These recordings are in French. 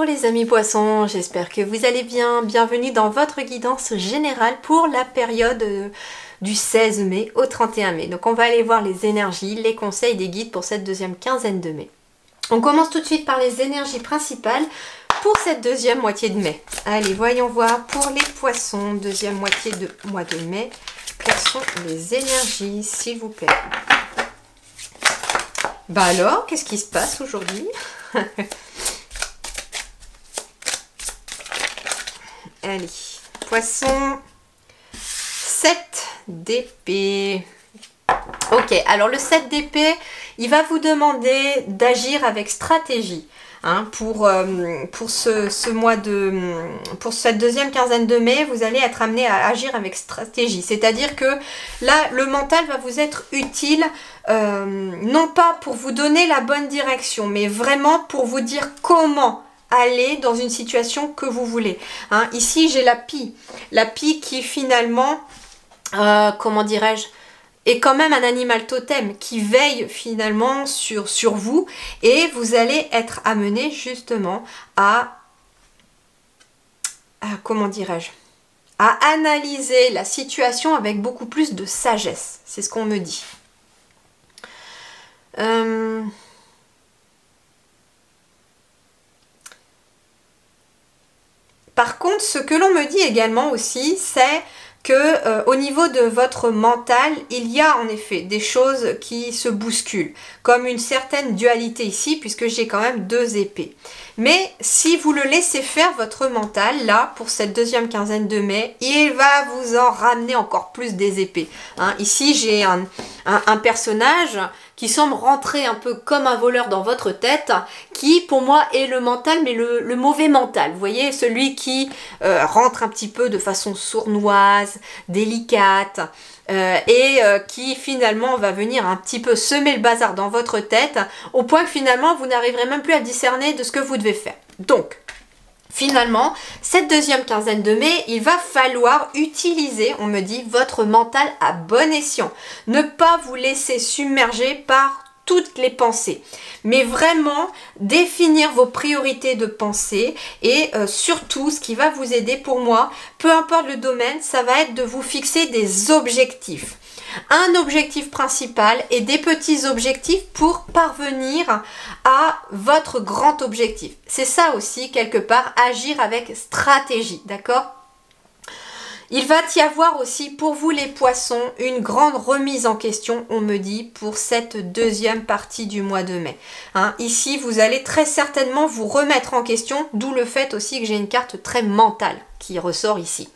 Bonjour les amis poissons, j'espère que vous allez bien. Bienvenue dans votre guidance générale pour la période du 16 mai au 31 mai. Donc on va aller voir les énergies, les conseils des guides pour cette deuxième quinzaine de mai. On commence tout de suite par les énergies principales pour cette deuxième moitié de mai. Allez, voyons voir pour les poissons, deuxième moitié de mois de mai. Quelles sont les énergies, s'il vous plaît? Bah alors, qu'est-ce qui se passe aujourd'hui? Allez, poisson, 7 d'épée. Ok, alors le 7 d'épée, il va vous demander d'agir avec stratégie. Hein, pour cette deuxième quinzaine de mai, vous allez être amené à agir avec stratégie. C'est-à-dire que là, le mental va vous être utile, non pas pour vous donner la bonne direction, mais vraiment pour vous dire comment aller dans une situation que vous voulez. Hein, ici, j'ai la pie. La pie qui finalement, comment dirais-je, est quand même un animal totem qui veille finalement sur vous, et vous allez être amené justement à comment dirais-je, à analyser la situation avec beaucoup plus de sagesse. C'est ce qu'on me dit. Par contre, ce que l'on me dit également aussi, c'est que au niveau de votre mental, il y a en effet des choses qui se bousculent, comme une certaine dualité ici, puisque j'ai quand même 2 épées. Mais si vous le laissez faire, votre mental, là, pour cette deuxième quinzaine de mai, il va vous en ramener encore plus des épées. Hein, ici, j'ai un personnage qui semble rentrer un peu comme un voleur dans votre tête, qui pour moi est le mental, mais le mauvais mental. Vous voyez, celui qui rentre un petit peu de façon sournoise, délicate, qui finalement va venir un petit peu semer le bazar dans votre tête, au point que finalement vous n'arriverez même plus à discerner de ce que vous devez faire. Donc, finalement, cette deuxième quinzaine de mai, il va falloir utiliser, on me dit, votre mental à bon escient. Ne pas vous laisser submerger par toutes les pensées, mais vraiment définir vos priorités de pensée, et surtout ce qui va vous aider pour moi, peu importe le domaine, ça va être de vous fixer des objectifs. Un objectif principal et des petits objectifs pour parvenir à votre grand objectif. C'est ça aussi, quelque part, agir avec stratégie, d'accord ? Il va y avoir aussi pour vous les poissons une grande remise en question, on me dit, pour cette deuxième partie du mois de mai. Hein, ici, vous allez très certainement vous remettre en question, d'où le fait aussi que j'ai une carte très mentale qui ressort ici.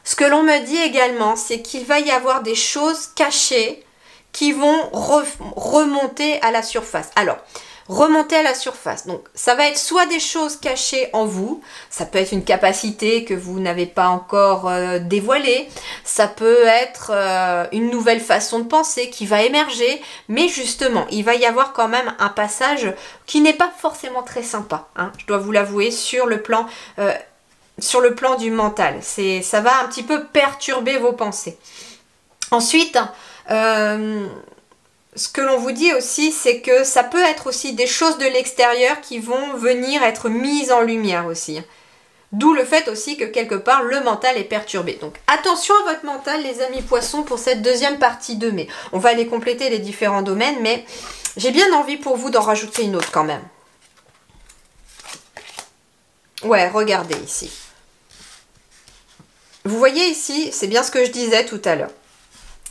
Ce que l'on me dit également, c'est qu'il va y avoir des choses cachées qui vont remonter à la surface. Alors, remonter à la surface. Donc, ça va être soit des choses cachées en vous, ça peut être une capacité que vous n'avez pas encore dévoilée, ça peut être une nouvelle façon de penser qui va émerger, mais justement, il va y avoir quand même un passage qui n'est pas forcément très sympa, hein, je dois vous l'avouer, sur le plan du mental. Ça va un petit peu perturber vos pensées. Ensuite, ce que l'on vous dit aussi, c'est que ça peut être aussi des choses de l'extérieur qui vont venir être mises en lumière aussi. D'où le fait aussi que quelque part le mental est perturbé. Donc attention à votre mental les amis poissons pour cette deuxième partie de mai. On va aller compléter les différents domaines, mais j'ai bien envie pour vous d'en rajouter une autre quand même. Ouais, regardez ici. Vous voyez ici, c'est bien ce que je disais tout à l'heure.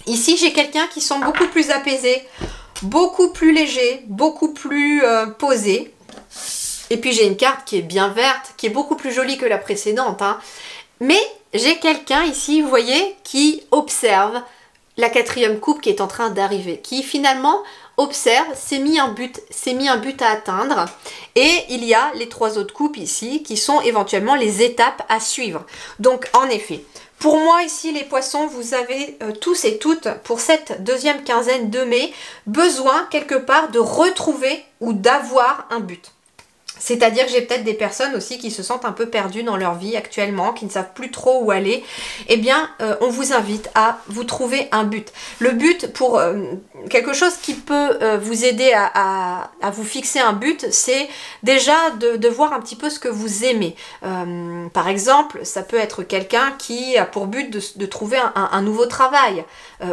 Ici, j'ai quelqu'un qui semble beaucoup plus apaisé, beaucoup plus léger, beaucoup plus posé. Et puis, j'ai une carte qui est bien verte, qui est beaucoup plus jolie que la précédente. Hein. Mais j'ai quelqu'un ici, vous voyez, qui observe la 4e coupe qui est en train d'arriver, qui finalement observe, s'est mis un but à atteindre, et il y a les 3 autres coupes ici qui sont éventuellement les étapes à suivre. Donc en effet, pour moi ici les poissons, vous avez tous et toutes pour cette deuxième quinzaine de mai besoin quelque part de retrouver ou d'avoir un but. C'est-à-dire que j'ai peut-être des personnes aussi qui se sentent un peu perdues dans leur vie actuellement, qui ne savent plus trop où aller. Eh bien, on vous invite à vous trouver un but. Le but pour quelque chose qui peut vous aider à vous fixer un but, c'est déjà de voir un petit peu ce que vous aimez. Par exemple, ça peut être quelqu'un qui a pour but de trouver un nouveau travail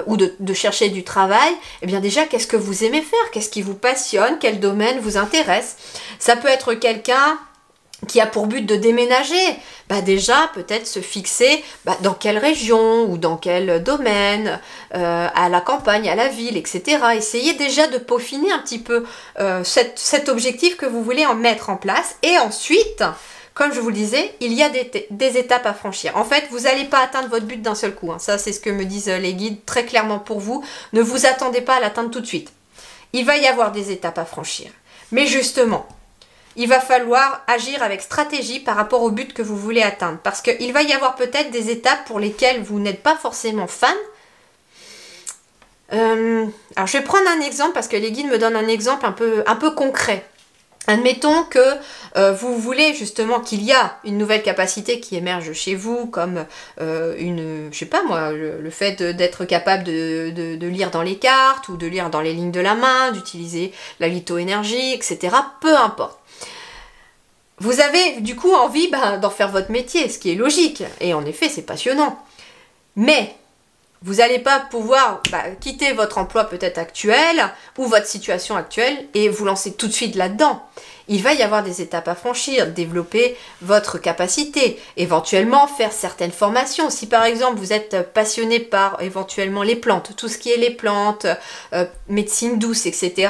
ou de chercher du travail. Eh bien déjà, qu'est-ce que vous aimez faire? Qu'est-ce qui vous passionne? Quel domaine vous intéresse? Ça peut être quelqu'un qui a pour but de déménager, bah déjà peut-être se fixer dans quelle région ou dans quel domaine, à la campagne, à la ville, etc. Essayez déjà de peaufiner un petit peu cet objectif que vous voulez en mettre en place. Et ensuite, comme je vous le disais, il y a des étapes à franchir. En fait, vous n'allez pas atteindre votre but d'un seul coup. Hein. Ça, c'est ce que me disent les guides très clairement pour vous. Ne vous attendez pas à l'atteindre tout de suite. Il va y avoir des étapes à franchir. Mais justement, il va falloir agir avec stratégie par rapport au but que vous voulez atteindre. Parce qu'il va y avoir peut-être des étapes pour lesquelles vous n'êtes pas forcément fan. Alors je vais prendre un exemple parce que les guides me donnent un exemple un peu concret. Admettons que vous voulez justement qu'il y a une nouvelle capacité qui émerge chez vous, comme je sais pas moi, le fait d'être capable de lire dans les cartes ou de lire dans les lignes de la main, d'utiliser la lithoénergie, etc. Peu importe. Vous avez du coup envie d'en faire votre métier, ce qui est logique. Et en effet, c'est passionnant. Mais vous n'allez pas pouvoir quitter votre emploi peut-être actuel ou votre situation actuelle et vous lancer tout de suite là-dedans. Il va y avoir des étapes à franchir, développer votre capacité, éventuellement faire certaines formations. Si par exemple vous êtes passionné par éventuellement les plantes, tout ce qui est les plantes, médecine douce, etc.,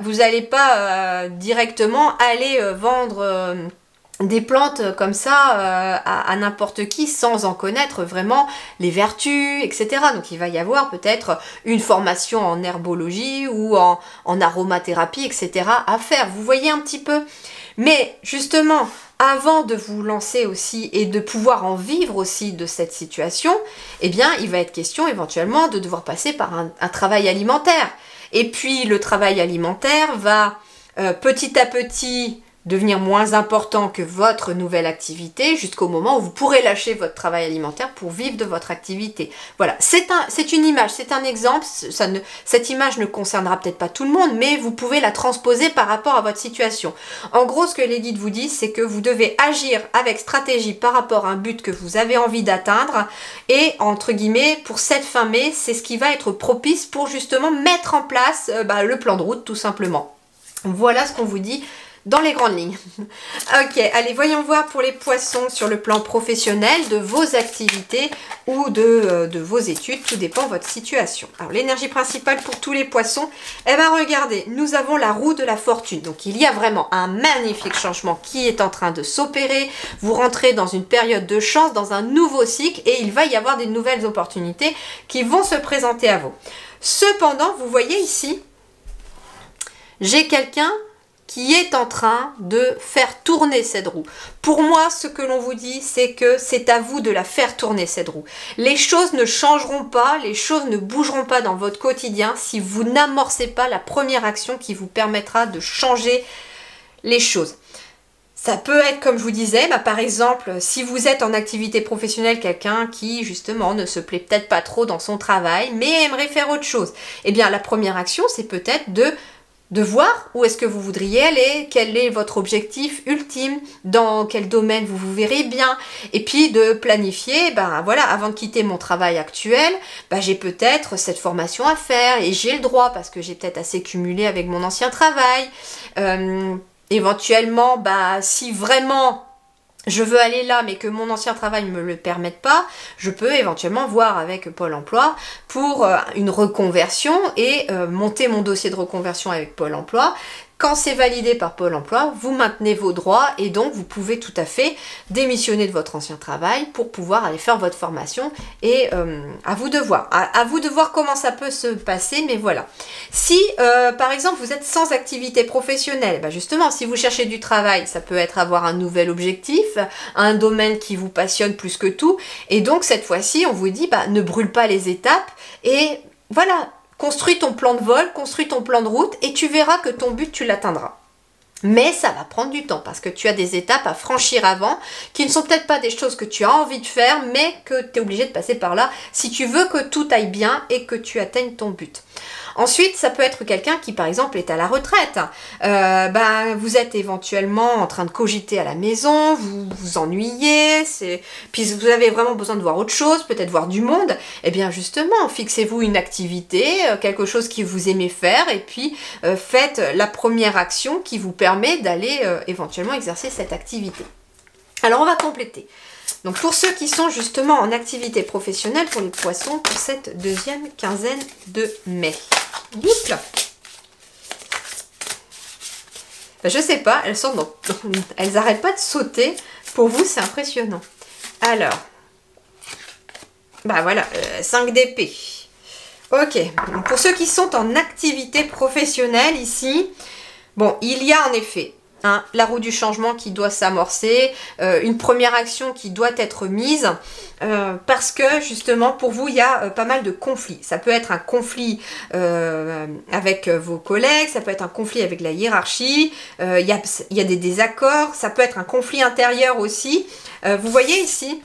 vous n'allez pas directement aller vendre des plantes comme ça à n'importe qui sans en connaître vraiment les vertus, etc. Donc il va y avoir peut-être une formation en herbologie ou en aromathérapie, etc. à faire. Vous voyez un petit peu. Mais justement, avant de vous lancer aussi et de pouvoir en vivre aussi de cette situation, eh bien il va être question éventuellement de devoir passer par un travail alimentaire. Et puis le travail alimentaire va petit à petit devenir moins important que votre nouvelle activité jusqu'au moment où vous pourrez lâcher votre travail alimentaire pour vivre de votre activité. Voilà, c'est une image, c'est un exemple. Cette image ne concernera peut-être pas tout le monde, mais vous pouvez la transposer par rapport à votre situation. En gros, ce que les guides vous disent, c'est que vous devez agir avec stratégie par rapport à un but que vous avez envie d'atteindre et, entre guillemets, pour cette fin mai, c'est ce qui va être propice pour justement mettre en place le plan de route, tout simplement. Voilà ce qu'on vous dit dans les grandes lignes. Ok, allez, voyons voir pour les poissons sur le plan professionnel de vos activités ou de vos études, tout dépend de votre situation. Alors, l'énergie principale pour tous les poissons, regardez, nous avons la roue de la fortune. Donc, il y a vraiment un magnifique changement qui est en train de s'opérer. Vous rentrez dans une période de chance, dans un nouveau cycle et il va y avoir des nouvelles opportunités qui vont se présenter à vous. Cependant, vous voyez ici, j'ai quelqu'un qui est en train de faire tourner cette roue. Pour moi, ce que l'on vous dit, c'est que c'est à vous de la faire tourner cette roue. Les choses ne changeront pas, les choses ne bougeront pas dans votre quotidien si vous n'amorcez pas la première action qui vous permettra de changer les choses. Ça peut être, comme je vous disais, par exemple, si vous êtes en activité professionnelle, quelqu'un qui, justement, ne se plaît peut-être pas trop dans son travail, mais aimerait faire autre chose. Eh bien, la première action, c'est peut-être de voir où est-ce que vous voudriez aller, quel est votre objectif ultime, dans quel domaine vous vous verrez bien, et puis de planifier, voilà, avant de quitter mon travail actuel, j'ai peut-être cette formation à faire, et j'ai le droit, parce que j'ai peut-être assez cumulé avec mon ancien travail, éventuellement, si vraiment je veux aller là, mais que mon ancien travail ne me le permette pas, je peux éventuellement voir avec Pôle emploi pour une reconversion et monter mon dossier de reconversion avec Pôle emploi. Quand c'est validé par Pôle emploi, vous maintenez vos droits et donc vous pouvez tout à fait démissionner de votre ancien travail pour pouvoir aller faire votre formation et à vous de voir. À vous de voir comment ça peut se passer, mais voilà. Si par exemple vous êtes sans activité professionnelle, justement si vous cherchez du travail, ça peut être avoir un nouvel objectif, un domaine qui vous passionne plus que tout et donc cette fois-ci on vous dit ne brûle pas les étapes et voilà. Construis ton plan de vol, construis ton plan de route et tu verras que ton but, tu l'atteindras. Mais ça va prendre du temps parce que tu as des étapes à franchir avant qui ne sont peut-être pas des choses que tu as envie de faire, mais que tu es obligé de passer par là si tu veux que tout aille bien et que tu atteignes ton but. Ensuite, ça peut être quelqu'un qui, par exemple, est à la retraite. Vous êtes éventuellement en train de cogiter à la maison, vous vous ennuyez, puis vous avez vraiment besoin de voir autre chose, peut-être voir du monde. Eh bien, justement, fixez-vous une activité, quelque chose que vous aimez faire, et puis faites la première action qui vous permet d'aller éventuellement exercer cette activité. Alors, on va compléter. Donc pour ceux qui sont justement en activité professionnelle pour les poissons pour cette deuxième quinzaine de mai. Oups là. Je sais pas, elles n'arrêtent pas de sauter. Pour vous, c'est impressionnant. Alors, voilà, 5 d'épée. Ok, donc pour ceux qui sont en activité professionnelle ici, bon, il y a en effet la roue du changement qui doit s'amorcer, une première action qui doit être mise, parce que justement pour vous il y a pas mal de conflits. Ça peut être un conflit avec vos collègues, ça peut être un conflit avec la hiérarchie, il y a des désaccords, ça peut être un conflit intérieur aussi. Vous voyez ici,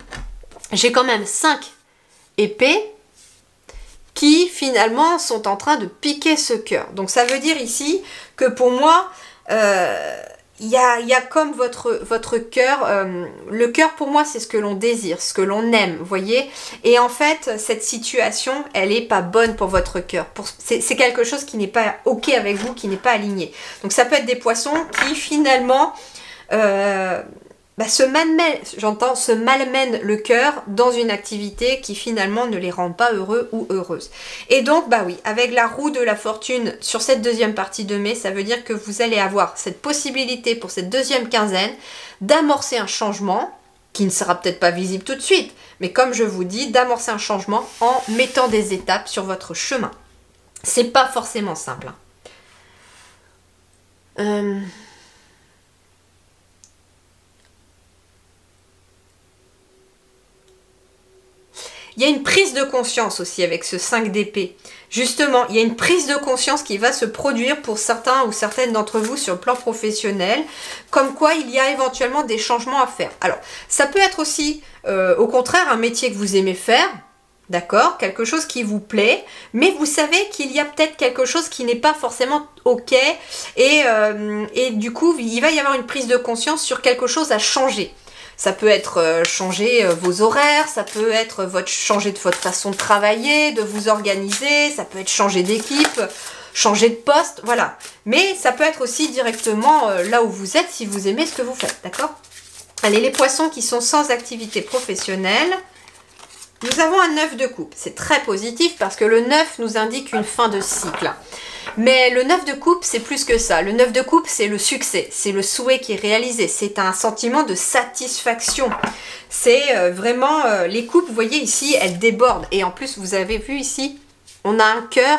j'ai quand même 5 épées qui finalement sont en train de piquer ce cœur. Donc ça veut dire ici que pour moi, il y a comme votre cœur, le cœur pour moi c'est ce que l'on désire, ce que l'on aime, vous voyez. Et en fait cette situation elle n'est pas bonne pour votre cœur, c'est quelque chose qui n'est pas ok avec vous, qui n'est pas aligné. Donc ça peut être des poissons qui finalement se malmènent le cœur dans une activité qui finalement ne les rend pas heureux ou heureuses. Et donc, oui, avec la roue de la fortune sur cette deuxième partie de mai, ça veut dire que vous allez avoir cette possibilité pour cette deuxième quinzaine d'amorcer un changement qui ne sera peut-être pas visible tout de suite, mais comme je vous dis, d'amorcer un changement en mettant des étapes sur votre chemin. C'est pas forcément simple. Il y a une prise de conscience aussi avec ce 5 d'épée. Justement, il y a une prise de conscience qui va se produire pour certains ou certaines d'entre vous sur le plan professionnel, comme quoi il y a éventuellement des changements à faire. Alors, ça peut être aussi, au contraire, un métier que vous aimez faire, d'accord, quelque chose qui vous plaît, mais vous savez qu'il y a peut-être quelque chose qui n'est pas forcément ok, et du coup, il va y avoir une prise de conscience sur quelque chose à changer. Ça peut être changer vos horaires, ça peut être changer de votre façon de travailler, de vous organiser, ça peut être changer d'équipe, changer de poste, voilà. Mais ça peut être aussi directement là où vous êtes si vous aimez ce que vous faites, d'accord? Allez, les poissons qui sont sans activité professionnelle, nous avons un 9 de coupe. C'est très positif parce que le 9 nous indique une fin de cycle. Mais le 9 de coupe, c'est plus que ça. Le 9 de coupe, c'est le succès, c'est le souhait qui est réalisé, c'est un sentiment de satisfaction. C'est vraiment, les coupes, vous voyez ici, elles débordent. Et en plus, vous avez vu ici, on a un cœur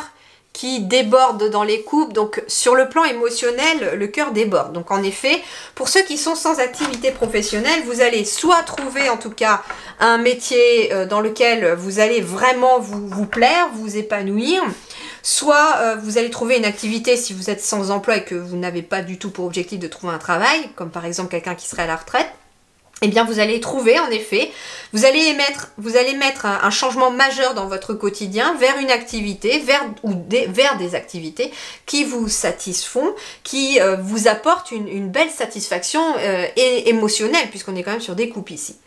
qui déborde dans les coupes. Donc, sur le plan émotionnel, le cœur déborde. Donc, en effet, pour ceux qui sont sans activité professionnelle, vous allez soit trouver, en tout cas, un métier dans lequel vous allez vraiment vous plaire, vous épanouir, soit vous allez trouver une activité si vous êtes sans emploi et que vous n'avez pas du tout pour objectif de trouver un travail, comme par exemple quelqu'un qui serait à la retraite. Eh bien, vous allez trouver, en effet, vous allez mettre un changement majeur dans votre quotidien vers une activité, vers des activités qui vous satisfont, qui vous apportent une belle satisfaction émotionnelle, puisqu'on est quand même sur des coupes ici.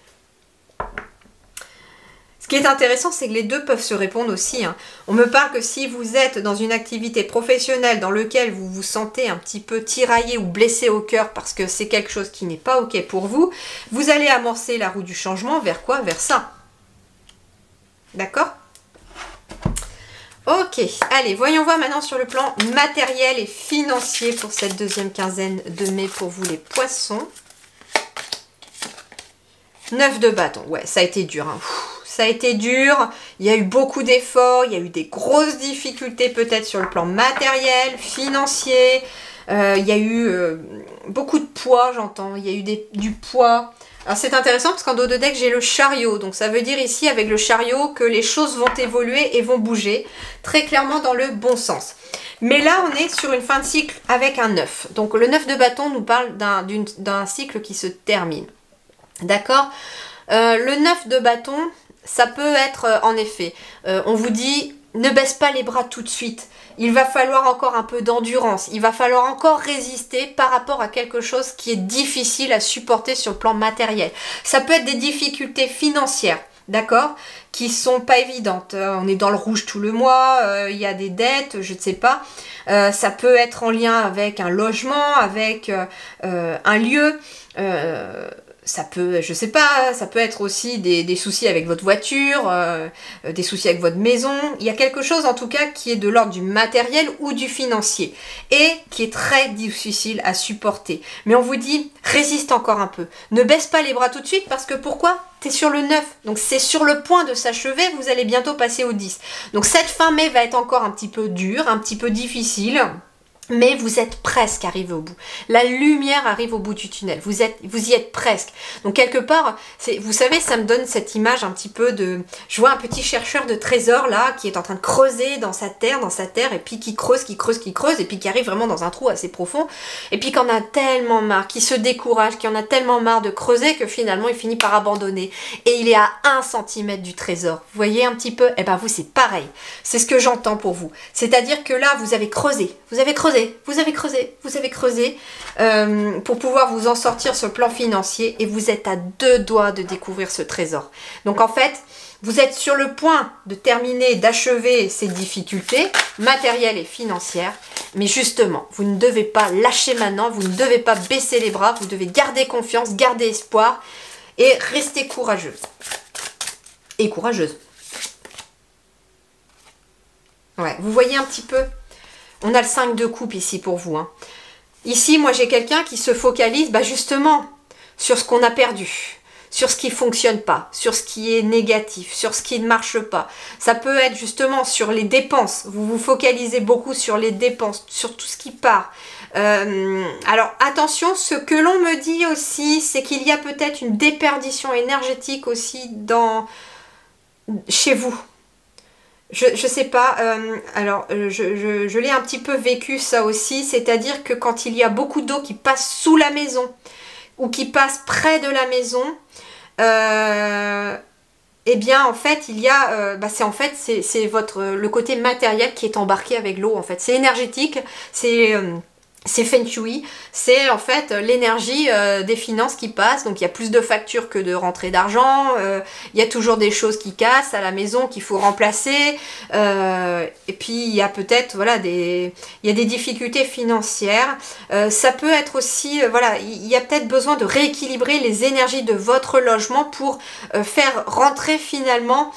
Ce qui est intéressant, c'est que les deux peuvent se répondre aussi. On me parle que si vous êtes dans une activité professionnelle dans laquelle vous vous sentez un petit peu tiraillé ou blessé au cœur parce que c'est quelque chose qui n'est pas ok pour vous, vous allez amorcer la roue du changement vers quoi? Vers ça. D'accord? Ok, allez, voyons voir maintenant sur le plan matériel et financier pour cette deuxième quinzaine de mai pour vous les poissons. 9 de bâton, ouais, ça a été dur, hein. Ça a été dur, il y a eu beaucoup d'efforts, il y a eu des grosses difficultés peut-être sur le plan matériel, financier, il y a eu beaucoup de poids, j'entends, il y a eu du poids Alors c'est intéressant parce qu'en dos de deck j'ai le chariot, donc ça veut dire ici avec le chariot que les choses vont évoluer et vont bouger, très clairement dans le bon sens. Mais là on est sur une fin de cycle avec un 9, donc le 9 de bâton nous parle d'un cycle qui se termine, d'accord. Le 9 de bâton, ça peut être en effet, on vous dit ne baisse pas les bras tout de suite. Il va falloir encore un peu d'endurance, il va falloir encore résister par rapport à quelque chose qui est difficile à supporter sur le plan matériel. Ça peut être des difficultés financières, d'accord, qui sont pas évidentes. On est dans le rouge tout le mois, il y a des dettes, je ne sais pas. Ça peut être en lien avec un logement, avec un lieu. Ça peut, je sais pas, ça peut être aussi des soucis avec votre voiture, des soucis avec votre maison. Il y a quelque chose en tout cas qui est de l'ordre du matériel ou du financier et qui est très difficile à supporter. Mais on vous dit, résiste encore un peu. Ne baisse pas les bras tout de suite parce que pourquoi ? T'es sur le 9, donc c'est sur le point de s'achever, vous allez bientôt passer au 10. Donc cette fin mai va être encore un petit peu dure, un petit peu difficile. Mais vous êtes presque arrivé au bout. La lumière arrive au bout du tunnel. Vous y êtes presque. Donc quelque part, vous savez, ça me donne cette image un petit peu de... Je vois un petit chercheur de trésors là, qui est en train de creuser dans sa terre, et puis qui creuse, et puis qui arrive vraiment dans un trou assez profond. Et puis qui en a tellement marre, qui se décourage, qui en a tellement marre de creuser que finalement il finit par abandonner. Et il est à 1 centimètre du trésor. Vous voyez un petit peu ? Eh ben vous, c'est pareil. C'est ce que j'entends pour vous. C'est-à-dire que là, vous avez creusé pour pouvoir vous en sortir sur le plan financier et vous êtes à 2 doigts de découvrir ce trésor. Donc en fait, vous êtes sur le point de terminer, d'achever ces difficultés matérielles et financières, mais justement, vous ne devez pas lâcher maintenant, vous ne devez pas baisser les bras, vous devez garder confiance, garder espoir et rester courageux. Et courageuse. Ouais, vous voyez un petit peu ? On a le 5 de coupe ici pour vous. Hein. Ici, moi, j'ai quelqu'un qui se focalise justement sur ce qu'on a perdu, sur ce qui ne fonctionne pas, sur ce qui est négatif, sur ce qui ne marche pas. Ça peut être justement sur les dépenses. Vous vous focalisez beaucoup sur les dépenses, sur tout ce qui part. Alors, attention, ce que l'on me dit aussi, c'est qu'il y a peut-être une déperdition énergétique aussi chez vous. Je sais pas, je l'ai un petit peu vécu ça aussi, c'est-à-dire que quand il y a beaucoup d'eau qui passe sous la maison ou qui passe près de la maison, eh bien en fait il y a, c'est le côté matériel qui est embarqué avec l'eau en fait, c'est énergétique, c'est feng shui, c'est en fait l'énergie des finances qui passe, donc il y a plus de factures que de rentrées d'argent, il y a toujours des choses qui cassent à la maison qu'il faut remplacer, et puis il y a peut-être il y a des difficultés financières, ça peut être aussi, il y a peut-être besoin de rééquilibrer les énergies de votre logement pour faire rentrer finalement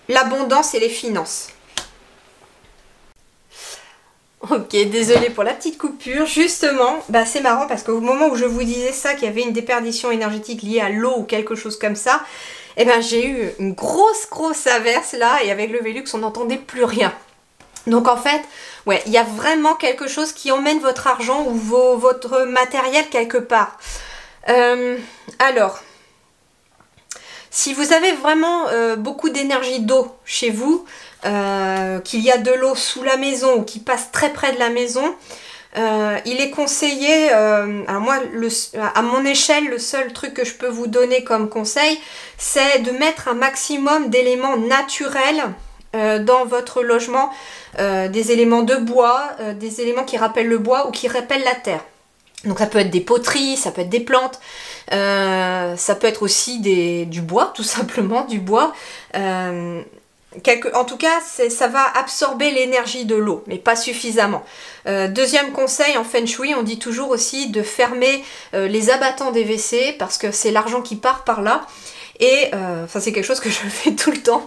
l'abondance et les finances. Ok, désolée pour la petite coupure. Justement, c'est marrant parce qu'au moment où je vous disais ça, qu'il y avait une déperdition énergétique liée à l'eau ou quelque chose comme ça, j'ai eu une grosse averse là et avec le Velux, on n'entendait plus rien. Donc en fait, ouais, il y a vraiment quelque chose qui emmène votre argent ou votre matériel quelque part. Alors, si vous avez vraiment beaucoup d'énergie d'eau chez vous, qu'il y a de l'eau sous la maison ou qui passe très près de la maison, il est conseillé, alors moi à mon échelle le seul truc que je peux vous donner comme conseil, c'est de mettre un maximum d'éléments naturels dans votre logement, des éléments de bois, des éléments qui rappellent le bois ou qui rappellent la terre. Donc ça peut être des poteries, ça peut être des plantes, ça peut être aussi du bois, tout simplement, du bois. En tout cas, ça va absorber l'énergie de l'eau, mais pas suffisamment. Deuxième conseil, en Feng Shui, on dit toujours aussi de fermer les abattants des WC, parce que c'est l'argent qui part par là. Et c'est quelque chose que je fais tout le temps.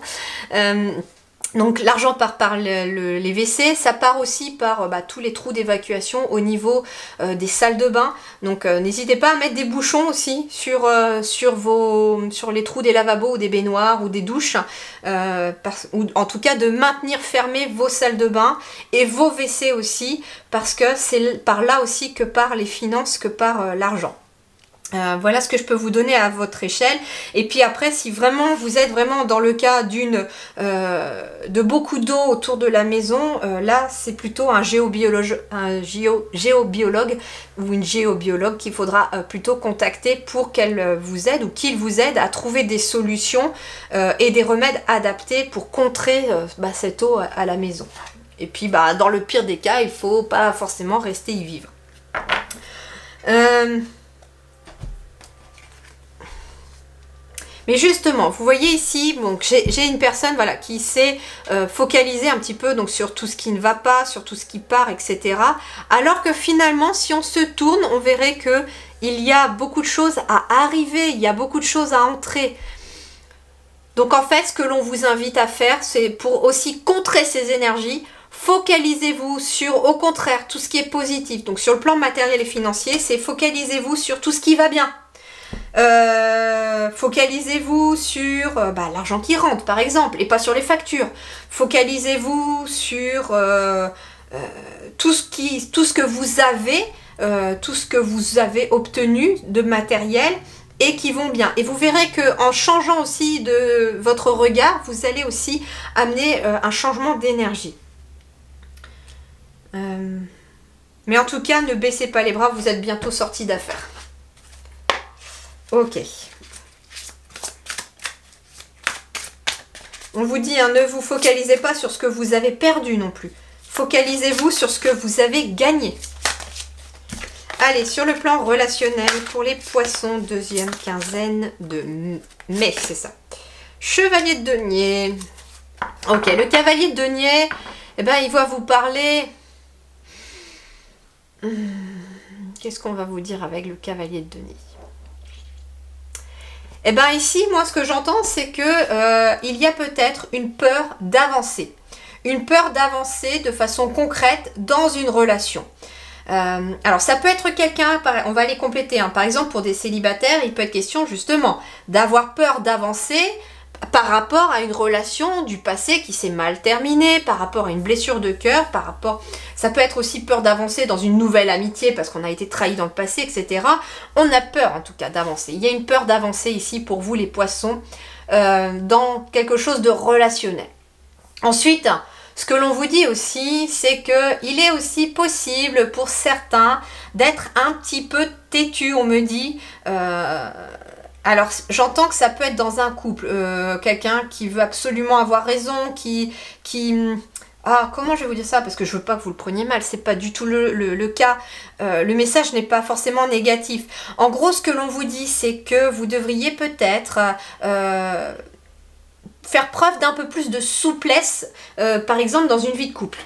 Donc l'argent part par les WC, ça part aussi par tous les trous d'évacuation au niveau des salles de bain. Donc n'hésitez pas à mettre des bouchons aussi sur les trous des lavabos ou des baignoires ou des douches. Ou en tout cas de maintenir fermées vos salles de bain et vos WC aussi, parce que c'est par là aussi que part les finances, que part l'argent. Voilà ce que je peux vous donner à votre échelle. Et puis après, si vraiment vous êtes vraiment dans le cas de beaucoup d'eau autour de la maison, là c'est plutôt un géobiologue ou une géobiologue qu'il faudra plutôt contacter pour qu'elle vous aide ou qu'il vous aide à trouver des solutions et des remèdes adaptés pour contrer cette eau à la maison. Et puis dans le pire des cas, il ne faut pas forcément rester y vivre. Mais justement, vous voyez ici, donc j'ai une personne voilà, qui s'est focalisée un petit peu donc, sur tout ce qui ne va pas, sur tout ce qui part, etc. Alors que finalement, si on se tourne, on verrait qu'il y a beaucoup de choses à arriver, il y a beaucoup de choses à entrer. Donc en fait, ce que l'on vous invite à faire, c'est pour aussi contrer ces énergies, focalisez-vous sur, au contraire, tout ce qui est positif. Donc sur le plan matériel et financier, c'est focalisez-vous sur tout ce qui va bien. Focalisez-vous sur l'argent qui rentre par exemple et pas sur les factures. Focalisez-vous sur tout ce que vous avez obtenu de matériel et qui vont bien. Et vous verrez que en changeant aussi de votre regard, vous allez aussi amener un changement d'énergie. Mais en tout cas, ne baissez pas les bras, vous êtes bientôt sortis d'affaires. Ok. On vous dit, ne vous focalisez pas sur ce que vous avez perdu non plus. Focalisez-vous sur ce que vous avez gagné. Allez, sur le plan relationnel, pour les poissons, deuxième quinzaine de mai, c'est ça. Chevalier de denier. Ok, le cavalier de denier, il va vous parler... Qu'est-ce qu'on va vous dire avec le cavalier de denier ? Ici, moi, ce que j'entends, c'est que il y a peut-être une peur d'avancer. Une peur d'avancer de façon concrète dans une relation. Alors, ça peut être quelqu'un, on va les compléter. Par exemple, pour des célibataires, il peut être question justement d'avoir peur d'avancer par rapport à une relation du passé qui s'est mal terminée, par rapport à une blessure de cœur, ça peut être aussi peur d'avancer dans une nouvelle amitié parce qu'on a été trahi dans le passé, etc. On a peur en tout cas d'avancer. Il y a une peur d'avancer ici pour vous les poissons dans quelque chose de relationnel. Ensuite, ce que l'on vous dit aussi, c'est qu'il est aussi possible pour certains d'être un petit peu têtu, on me dit... Alors, j'entends que ça peut être dans un couple, quelqu'un qui veut absolument avoir raison, comment je vais vous dire ça? Parce que je veux pas que vous le preniez mal, c'est pas du tout le cas. Le message n'est pas forcément négatif. En gros, ce que l'on vous dit, c'est que vous devriez peut-être faire preuve d'un peu plus de souplesse, par exemple dans une vie de couple.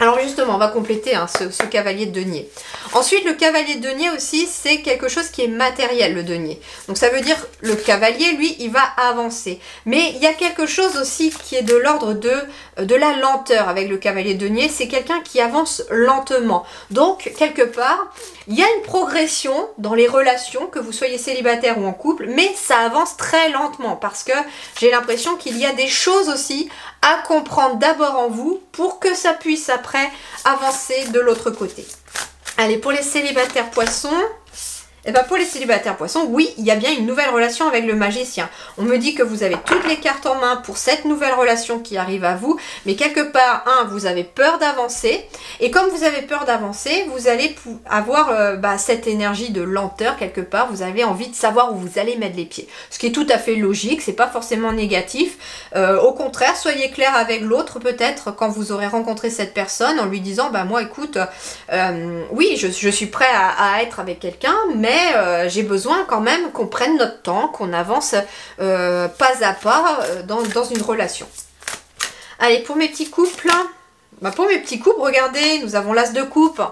Alors justement, on va compléter ce cavalier de denier. Ensuite, le cavalier de denier aussi, c'est quelque chose qui est matériel, le denier. Donc ça veut dire, le cavalier, lui, il va avancer. Mais il y a quelque chose aussi qui est de l'ordre de la lenteur avec le cavalier de denier. C'est quelqu'un qui avance lentement. Donc, quelque part, il y a une progression dans les relations, que vous soyez célibataire ou en couple, mais ça avance très lentement parce que j'ai l'impression qu'il y a des choses aussi à comprendre d'abord en vous pour que ça puisse après avancer de l'autre côté. Allez, pour les célibataires poissons, pour les célibataires poissons, oui, il y a bien une nouvelle relation avec le magicien. On me dit que vous avez toutes les cartes en main pour cette nouvelle relation qui arrive à vous, mais quelque part, vous avez peur d'avancer, et comme vous avez peur d'avancer, vous allez avoir cette énergie de lenteur quelque part, vous avez envie de savoir où vous allez mettre les pieds. Ce qui est tout à fait logique, c'est pas forcément négatif, au contraire, soyez clair avec l'autre peut-être quand vous aurez rencontré cette personne en lui disant, moi écoute, oui, je suis prêt à être avec quelqu'un, mais j'ai besoin quand même qu'on prenne notre temps, qu'on avance pas à pas dans une relation. Allez, pour mes petits couples, regardez, nous avons l'as de coupe.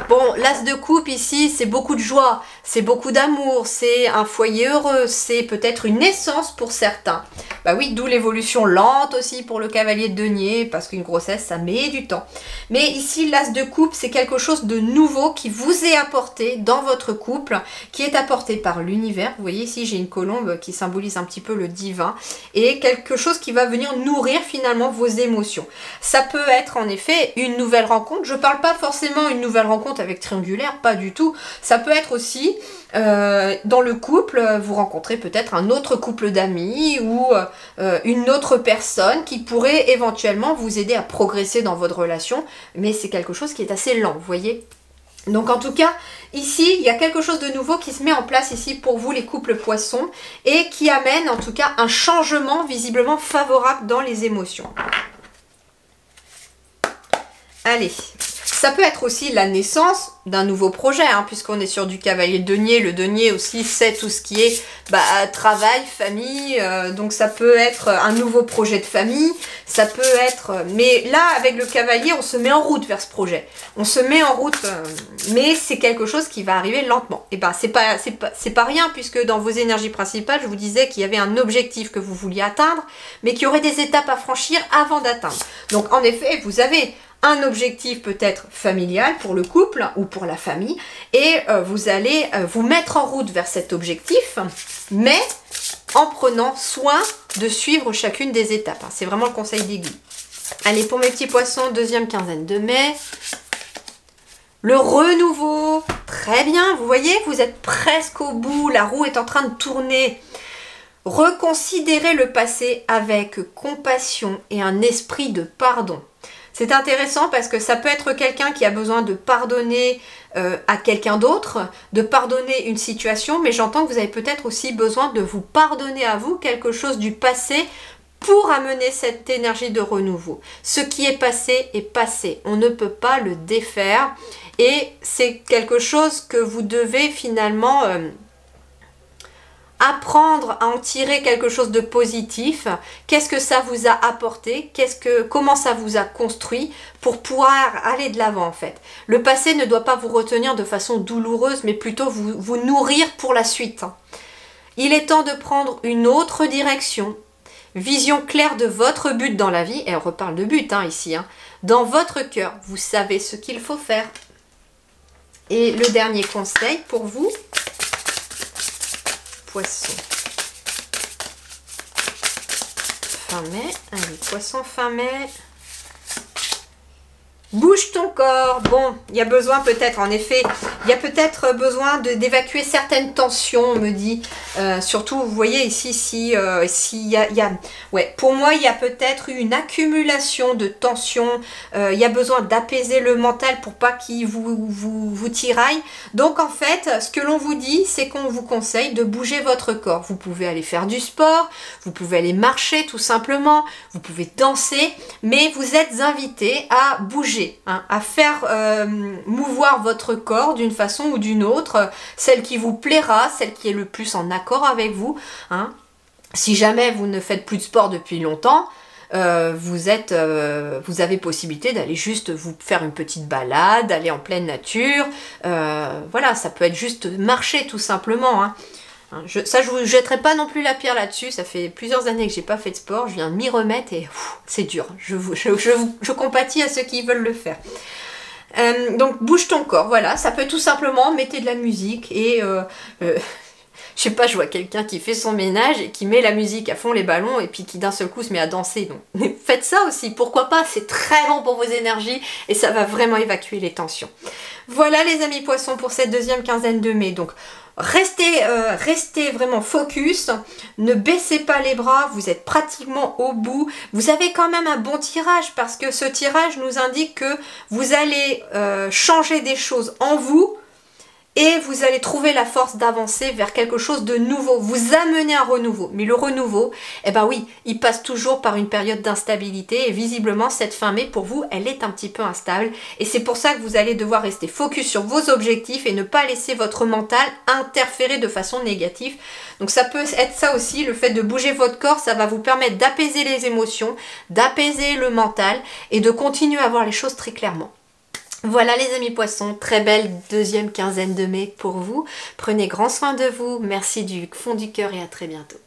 Bon, l'as de coupe ici, c'est beaucoup de joie, c'est beaucoup d'amour, c'est un foyer heureux, c'est peut-être une naissance pour certains. Bah oui, d'où l'évolution lente aussi pour le cavalier de denier, parce qu'une grossesse, ça met du temps. Mais ici, l'as de coupe, c'est quelque chose de nouveau qui vous est apporté dans votre couple, qui est apporté par l'univers. Vous voyez ici, j'ai une colombe qui symbolise un petit peu le divin, et quelque chose qui va venir nourrir finalement vos émotions. Ça peut être en effet une nouvelle rencontre. Je parle pas forcément une nouvelle rencontre avec triangulaire, pas du tout. Ça peut être aussi dans le couple, vous rencontrez peut-être un autre couple d'amis ou une autre personne qui pourrait éventuellement vous aider à progresser dans votre relation, mais c'est quelque chose qui est assez lent, vous voyez. Donc en tout cas, ici, il y a quelque chose de nouveau qui se met en place ici pour vous les couples poissons et qui amène en tout cas un changement visiblement favorable dans les émotions. Allez, ça peut être aussi la naissance d'un nouveau projet, hein, puisqu'on est sur du cavalier de denier. Le denier aussi, c'est tout ce qui est travail, famille, donc ça peut être un nouveau projet de famille, ça peut être... Mais là, avec le cavalier, on se met en route vers ce projet. On se met en route, mais c'est quelque chose qui va arriver lentement. Et ben, c'est pas rien, puisque dans vos énergies principales, je vous disais qu'il y avait un objectif que vous vouliez atteindre, mais qu'il y aurait des étapes à franchir avant d'atteindre. Donc, en effet, vous avez un objectif peut-être familial pour le couple ou pour la famille et vous allez vous mettre en route vers cet objectif, mais en prenant soin de suivre chacune des étapes. C'est vraiment le conseil d'aiguille. Allez, pour mes petits poissons, deuxième quinzaine de mai. Le renouveau, très bien, vous voyez, vous êtes presque au bout, la roue est en train de tourner. Reconsidérez le passé avec compassion et un esprit de pardon. C'est intéressant parce que ça peut être quelqu'un qui a besoin de pardonner à quelqu'un d'autre, de pardonner une situation, mais j'entends que vous avez peut-être aussi besoin de vous pardonner à vous quelque chose du passé pour amener cette énergie de renouveau. Ce qui est passé, on ne peut pas le défaire et c'est quelque chose que vous devez finalement... apprendre à en tirer quelque chose de positif. Qu'est-ce que ça vous a apporté? Comment ça vous a construit pour pouvoir aller de l'avant en fait. Le passé ne doit pas vous retenir de façon douloureuse, mais plutôt vous nourrir pour la suite. Il est temps de prendre une autre direction. Vision claire de votre but dans la vie. Et on reparle de but ici. Dans votre cœur, vous savez ce qu'il faut faire. Et le dernier conseil pour vous, poisson. Fin mai. Allez, poisson fin mai. Bouge ton corps. Bon, il y a besoin peut-être, en effet, il y a peut-être besoin d'évacuer certaines tensions, on me dit. Surtout, vous voyez ici, ouais, pour moi, il y a peut-être eu une accumulation de tensions. Il y a besoin d'apaiser le mental pour pas qu'il vous tiraille. Donc, en fait, ce que l'on vous dit, c'est qu'on vous conseille de bouger votre corps. Vous pouvez aller faire du sport, vous pouvez aller marcher tout simplement, vous pouvez danser, mais vous êtes invité à bouger. À faire mouvoir votre corps d'une façon ou d'une autre, celle qui vous plaira, celle qui est le plus en accord avec vous. Si jamais vous ne faites plus de sport depuis longtemps, vous avez possibilité d'aller juste vous faire une petite balade, aller en pleine nature. Voilà, ça peut être juste marcher tout simplement. Ça, je ne vous jetterai pas non plus la pierre là-dessus. Ça fait plusieurs années que j'ai pas fait de sport. Je viens de m'y remettre et c'est dur. Je compatis à ceux qui veulent le faire. Donc, bouge ton corps. Voilà, ça peut tout simplement mettre de la musique et... je sais pas, je vois quelqu'un qui fait son ménage et qui met la musique à fond les ballons et puis qui d'un seul coup se met à danser. Donc, faites ça aussi, pourquoi pas, c'est très bon pour vos énergies et ça va vraiment évacuer les tensions. Voilà les amis poissons pour cette deuxième quinzaine de mai. Donc, restez vraiment focus, ne baissez pas les bras, vous êtes pratiquement au bout. Vous avez quand même un bon tirage parce que ce tirage nous indique que vous allez changer des choses en vous et vous allez trouver la force d'avancer vers quelque chose de nouveau, vous amener un renouveau. Mais le renouveau, eh ben oui, il passe toujours par une période d'instabilité et visiblement cette fin mai pour vous, elle est un petit peu instable et c'est pour ça que vous allez devoir rester focus sur vos objectifs et ne pas laisser votre mental interférer de façon négative. Donc ça peut être ça aussi, le fait de bouger votre corps, ça va vous permettre d'apaiser les émotions, d'apaiser le mental et de continuer à voir les choses très clairement. Voilà les amis poissons, très belle deuxième quinzaine de mai pour vous. Prenez grand soin de vous, merci du fond du cœur et à très bientôt.